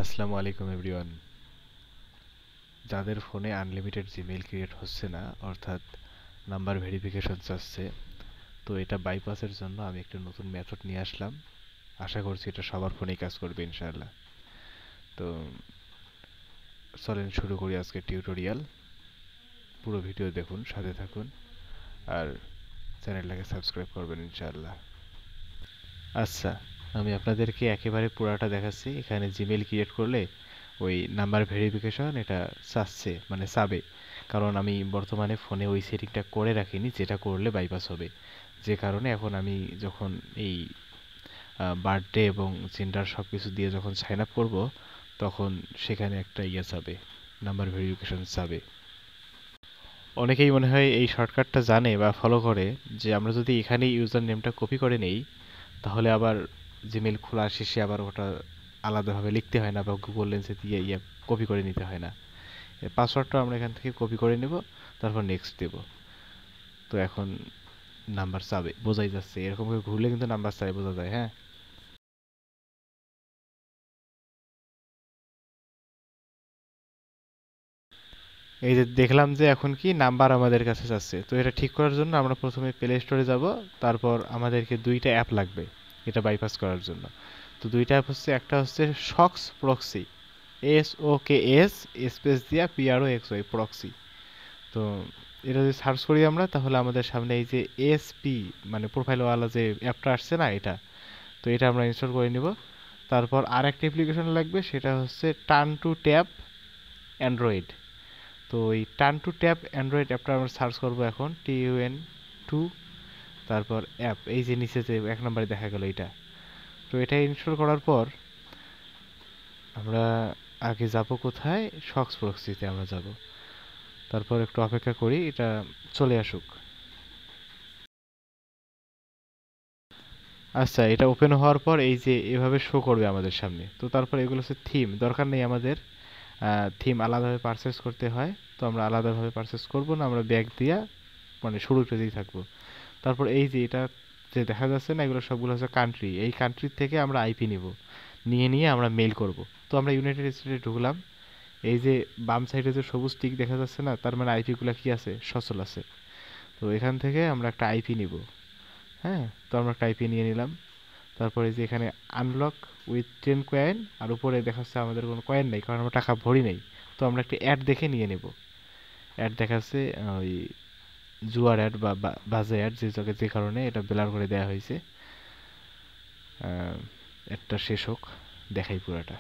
আসসালামু আলাইকুম এভরিওয়ান। যাদের ফোনে আনলিমিটেড জিমেইল ক্রিয়েট হচ্ছে না, অর্থাৎ নাম্বার ভেরিফিকেশন চাচ্ছে, তো এটা বাইপাসের জন্য আমি একটা নতুন মেথড নিয়ে আসলাম। আশা করছি এটা সবার ফোনেই কাজ করবে ইনশাআল্লাহ। তো চলেন শুরু করি আজকের টিউটোরিয়াল। পুরো ভিডিও দেখুন, সাথে থাকুন, আর চ্যানেলটাকে সাবস্ক্রাইব করবেন ইনশাআল্লাহ। আচ্ছা, আমি আপনাদেরকে একেবারে পুরাটা দেখাচ্ছি। এখানে জিমেইল ক্রিয়েট করলে ওই নাম্বার ভেরিফিকেশন এটা চাচ্ছে, মানে চাবে। কারণ আমি বর্তমানে ফোনে ওই সেটিংটা করে রাখিনি, যেটা করলে বাইপাস হবে। যে কারণে এখন আমি যখন এই বার্থডে এবং জেন্ডার সব কিছু দিয়ে যখন সাইন আপ করবো, তখন সেখানে একটা ইয়ে চাবে, নাম্বার ভেরিফিকেশন চাবে। অনেকেই মনে হয় এই শর্টকাটটা জানে বা ফলো করে, যে আমরা যদি এখানে ইউজার নেমটা কপি করে নেই, তাহলে আবার জিমেল খোলা শেষে আবার ওটা আলাদাভাবে লিখতে হয় না, বা গুগল লেন্সে দিয়ে কপি করে নিতে হয় না। পাসওয়ার্ডটা আমরা এখান থেকে কপি করে নেব, তারপর নেক্সট দেব। তো এখন নাম্বার চাবে, বোঝাই যাচ্ছে। এরকম করে ঘুরলে কিন্তু নাম্বার চাই বোঝা যায়। হ্যাঁ, এই যে দেখলাম যে এখন কি নাম্বার আমাদের কাছে যাচ্ছে। তো এটা ঠিক করার জন্য আমরা প্রথমে প্লে স্টোরে যাব। তারপর আমাদেরকে দুইটা অ্যাপ লাগবে এটা বাইপাস করার জন্য। তো দুইটা অ্যাপ হচ্ছে, একটা হচ্ছে শক্স প্রক্সি, SOKS স্পেস দিয়া PROXY প্রক্সি। তো এটা যদি সার্চ করি আমরা, তাহলে আমাদের সামনে এই যে ASP মানে প্রোফাইলওয়ালা যে অ্যাপটা আসছে না, এটা। তো এটা আমরা ইনস্টল করে নিব। তারপর আর একটা অ্যাপ্লিকেশন লাগবে, সেটা হচ্ছে টার্ন টু ট্যাব অ্যান্ড্রয়েড। তো এই টার্ন টু ট্যাব অ্যান্ড্রয়েড অ্যাপটা আমরা সার্চ করব এখন, TUN2। তারপর অ্যাপ, এই যে নিচে যে এক নম্বরে দেখা গেল এটা। তো এটা ইনস্টল করার পর আমরা আগে যাব কোথায়, শক্স প্রক্সিতে আমরা যাব। তারপর একটু অপেক্ষা করি এটা চলে আসুক। আচ্ছা, এটা ওপেন হওয়ার পর এই যে এভাবে শো করবে আমাদের সামনে। তো তারপর এগুলো হচ্ছে থিম, দরকার নেই আমাদের থিম আলাদাভাবে পারচেস করতে হয়। তো আমরা আলাদাভাবে পারচেস করব না, আমরা ব্যাক দিয়া মানে শুরু পেজেই থাকবো। তারপর এই যে এটা যে দেখা যাচ্ছে না, এগুলো সবগুলো হচ্ছে কান্ট্রি। এই কান্ট্রির থেকে আমরা আইপি নিব, নিয়ে আমরা মেইল করব। তো আমরা ইউনাইটেড স্টেটে ঢুকলাম। এই যে বাম সাইডে যে সবুজ টিক দেখা যাচ্ছে না, তার মানে আইপিগুলো কি আছে, সচল আছে। তো এখান থেকে আমরা একটা আইপি নিব। হ্যাঁ, তো আমরা একটা আইপি নিয়ে নিলাম। তারপরে যে এখানে আনলক উইথ 10 কয়েন, আর উপরে দেখাচ্ছে আমাদের কোনো কয়েন নেই, কারণ আমরা টাকা ভরি নেই। তো আমরা একটা অ্যাড দেখে নিয়ে নেব। অ্যাড দেখাচ্ছে ওই জুয়ার অ্যাড বা বাজে অ্যাড, যে কারণে এটা ব্লার করে দেওয়া হয়েছে। অ্যাডটা শেষ হোক, দেখাই পুরাটা।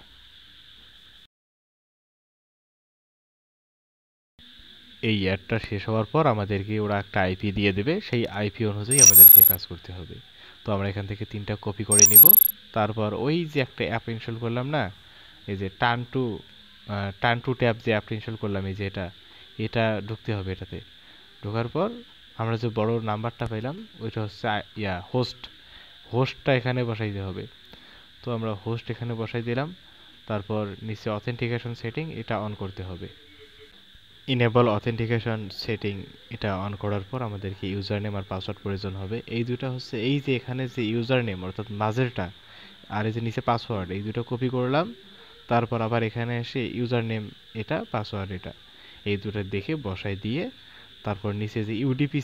এই অ্যাডটা শেষ হওয়ার পর আমাদেরকে ওরা একটা আইপি দিয়ে দেবে, সেই আইপি অনুযায়ী আমাদেরকে কাজ করতে হবে। তো আমরা এখান থেকে 3টা কপি করে নিব। তারপর ওই যে একটা অ্যাপ ইনস্টল করলাম না, এই যে টার্ন টু ট্যাব যে অ্যাপটা ইনস্টল করলাম, এই যে এটা, এটা ঢুকতে হবে এটাতে। ঢোকার পর আমরা যে বড় নাম্বারটা পাইলাম, ওইটা হচ্ছে হোস্টটা এখানে বসাইতে হবে। তো আমরা হোস্ট এখানে বসাই দিলাম। তারপর নিচে অথেন্টিকেশন সেটিং এটা অন করতে হবে। ইনেবল অথেন্টিকেশন সেটিং এটা অন করার পর আমাদেরকে ইউজার নেম আর পাসওয়ার্ড প্রয়োজন হবে। এই দুটো হচ্ছে, এই যে এখানে যে ইউজার নেম অর্থাৎ মাঝেরটা, আর এই যে নিচে পাসওয়ার্ড, এই দুটো কপি করলাম। তারপর আবার এখানে এসে ইউজার নেম এটা, পাসওয়ার্ড এটা, এই দুটো দেখে বসাই দিয়ে, তারপর নিচে যে ইউডিপি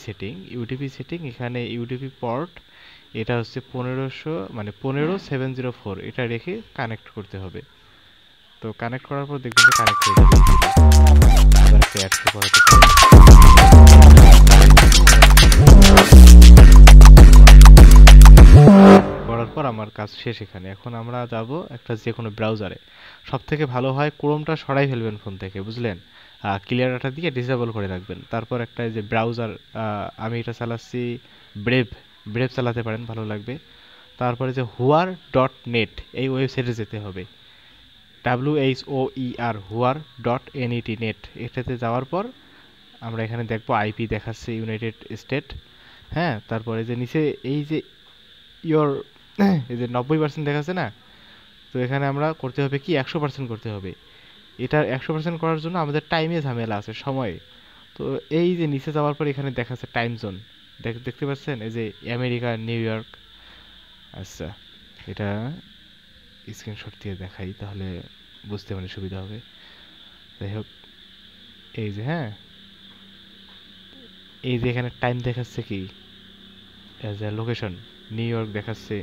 সেটিং এখানে ইউডিপি পোর্ট এটা হচ্ছে 1500 মানে 15704, এটা রেখে কানেক্ট করতে হবে। তো কানেক্ট করার পর দেখবেন যে কানেক্ট হয়ে যাবে easily। এবার একটা অ্যাড শো করাতে পারে। করার পর আমার কাজ শেষ এখানে। এখন আমরা যাব একটা যে কোনো ব্রাউজারে। সব থেকে ভালো হয় ক্রোমটা সরাই ফেলবেন ফোন থেকে, বুঝলেন। ক্লিয়ার ডাটা দিয়ে ডিসেবল করে রাখবেন। তারপর একটা যে ব্রাউজার, আমি এটা চালাচ্ছি ব্রেভ, ব্রেভ চালাতে পারেন, ভালো লাগবে। তারপরে যে হুয়ার.নেট, এই ওয়েবসাইটে যেতে হবে। WHOER নেট, এটাতে যাওয়ার পর আমরা এখানে দেখবো আইপি দেখাচ্ছে ইউনাইটেড স্টেট। হ্যাঁ, তারপরে যে নিচে এই যে ইয়োর এই যে 90% দেখাচ্ছে না, তো এখানে আমরা করতে হবে কি 100% করতে হবে। এটা 100% করার জন্য আমাদের টাইমে ঝামেলা আছে, সময়ে। তো এই যে নিচে যাওয়ার পর এখানে দেখাচ্ছে টাইম জোন, দেখতে পাচ্ছেন, এই যে আমেরিকা, নিউ ইয়র্ক। আচ্ছা, এটা স্ক্রিনশট দিয়ে দেখাই তাহলে বুঝতে মানে সুবিধা হবে। যাই হোক, এই যে হ্যাঁ, এই যে এখানে টাইম দেখাচ্ছে কি as a location, new York দেখাচ্ছে।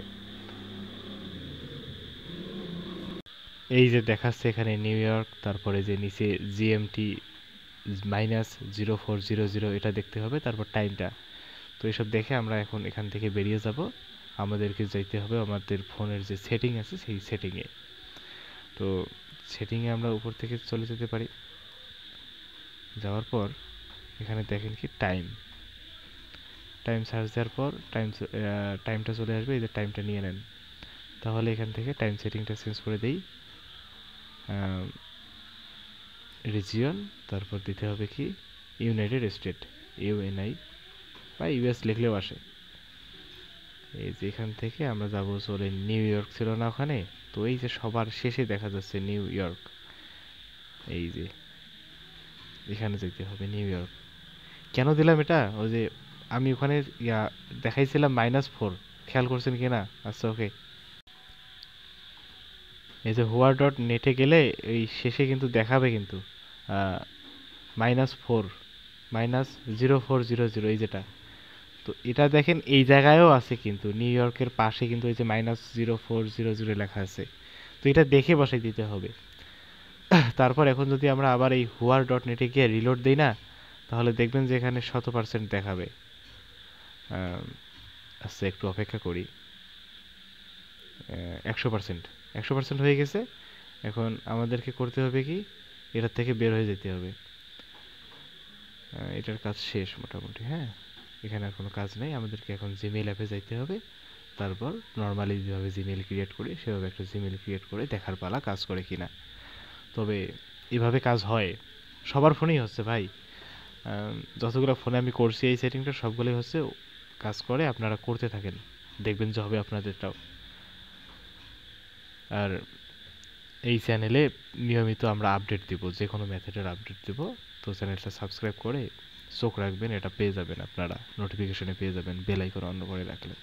এই যে দেখাচ্ছে এখানে নিউ ইয়র্ক, তারপরে যে নিচে জিএমটি -0400 এটা দেখতে হবে, তারপর টাইমটা। তো এসব দেখে আমরা এখন এখান থেকে বেরিয়ে যাব। আমাদেরকে যাইতে হবে আমাদের ফোনের যে সেটিং আছে সেই সেটিংয়ে। তো সেটিংয়ে আমরা উপর থেকে চলে যেতে পারি। যাওয়ার পর এখানে দেখেন কি টাইম, টাইম সার্চ দেওয়ার পর টাইমটা চলে আসবে। এই যে টাইমটা নিয়ে নেন। তাহলে এখান থেকে টাইম সেটিংটা চেঞ্জ করে দেই, রিজিয়ন, তারপর দিতে হবে কি ইউনাইটেড স্টেট, ইউএনআই বা ইউএস লিখলেও আসে। এই যে এখান থেকে আমরা যাব চলে নিউ ইয়র্ক ছিল না ওখানে, তো এই যে সবার শেষে দেখা যাচ্ছে নিউ ইয়র্ক, এই যে এখানে যেতে হবে নিউ ইয়র্ক। কেন দিলাম এটা, ওই যে আমি ওখানে দেখাইছিলাম -4, খেয়াল করছেন কি না? আচ্ছা ওকে, এই যে হোয়ার ডট নেটে গেলে এই শেষে কিন্তু দেখাবে কিন্তু -4, -0400, এই যেটা। তো এটা দেখেন এই জায়গায়ও আছে কিন্তু নিউ ইয়র্কের পাশে কিন্তু এই যে -0400 লেখা আছে। তো এটা দেখে বসাই দিতে হবে। তারপর এখন যদি আমরা আবার এই হুয়ার ডট নেটে গিয়ে রিলোড দিই না, তাহলে দেখবেন যে এখানে 100% দেখাবে। আচ্ছা একটু অপেক্ষা করি। 100%, 100% হয়ে গেছে। এখন আমাদেরকে করতে হবে কি, এটার থেকে বের হয়ে যেতে হবে। এটার কাজ শেষ মোটামুটি। হ্যাঁ, এখানে আর কোনো কাজ নেই। আমাদেরকে এখন জিমেইল অ্যাপে যাইতে হবে। তারপর নর্মালি যেভাবে জিমেইল ক্রিয়েট করি সেভাবে একটা জিমেইল ক্রিয়েট করে দেখার পালা কাজ করে কিনা। তবে এভাবে কাজ হয়, সবার ফোনেই হচ্ছে ভাই। যতগুলো ফোনে আমি করছি এই সেটিংটা সবগুলোই হচ্ছে, কাজ করে। আপনারা করতে থাকেন, দেখবেন যে হবে আপনাদেরটাও। আর এই চ্যানেলে নিয়মিত আমরা আপডেট দিব, যে কোনো মেথডের আপডেট দিব। তো চ্যানেলটা সাবস্ক্রাইব করে চোখ রাখবেন, এটা পেয়ে যাবেন আপনারা, নোটিফিকেশনে পেয়ে যাবেন বেল আইকন অন করে রাখলে।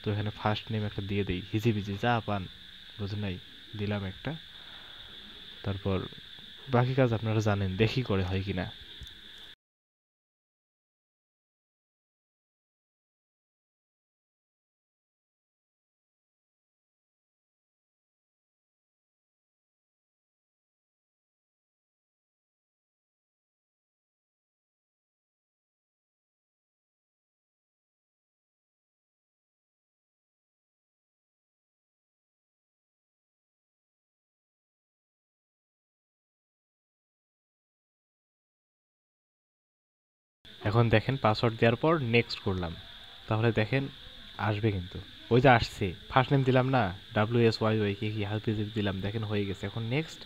তো এখানে ফার্স্ট নেম একটা দিয়ে দেই, হিজিবিজি যা পান, বুঝেন নাই, দিলাম একটা। তারপর বাকি কাজ আপনারা জানেন, দেখি করে হয় কিনা। এখন দেখেন পাসওয়ার্ড দেওয়ার পর নেক্সট করলাম, তাহলে দেখেন আসবে কিন্তু। ওই যে আসছে, ফার্স্ট নেম দিলাম না, WSYY কে কি হালপিজিপ দিলাম, দেখেন হয়ে গেছে। এখন নেক্সট,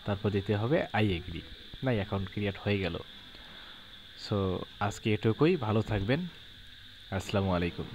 তারপর দিতে হবে আই এগ্রি। নাই, অ্যাকাউন্ট ক্রিয়েট হয়ে গেল। সো আজকে এটুকুই, ভালো থাকবেন, আসসালামু আলাইকুম।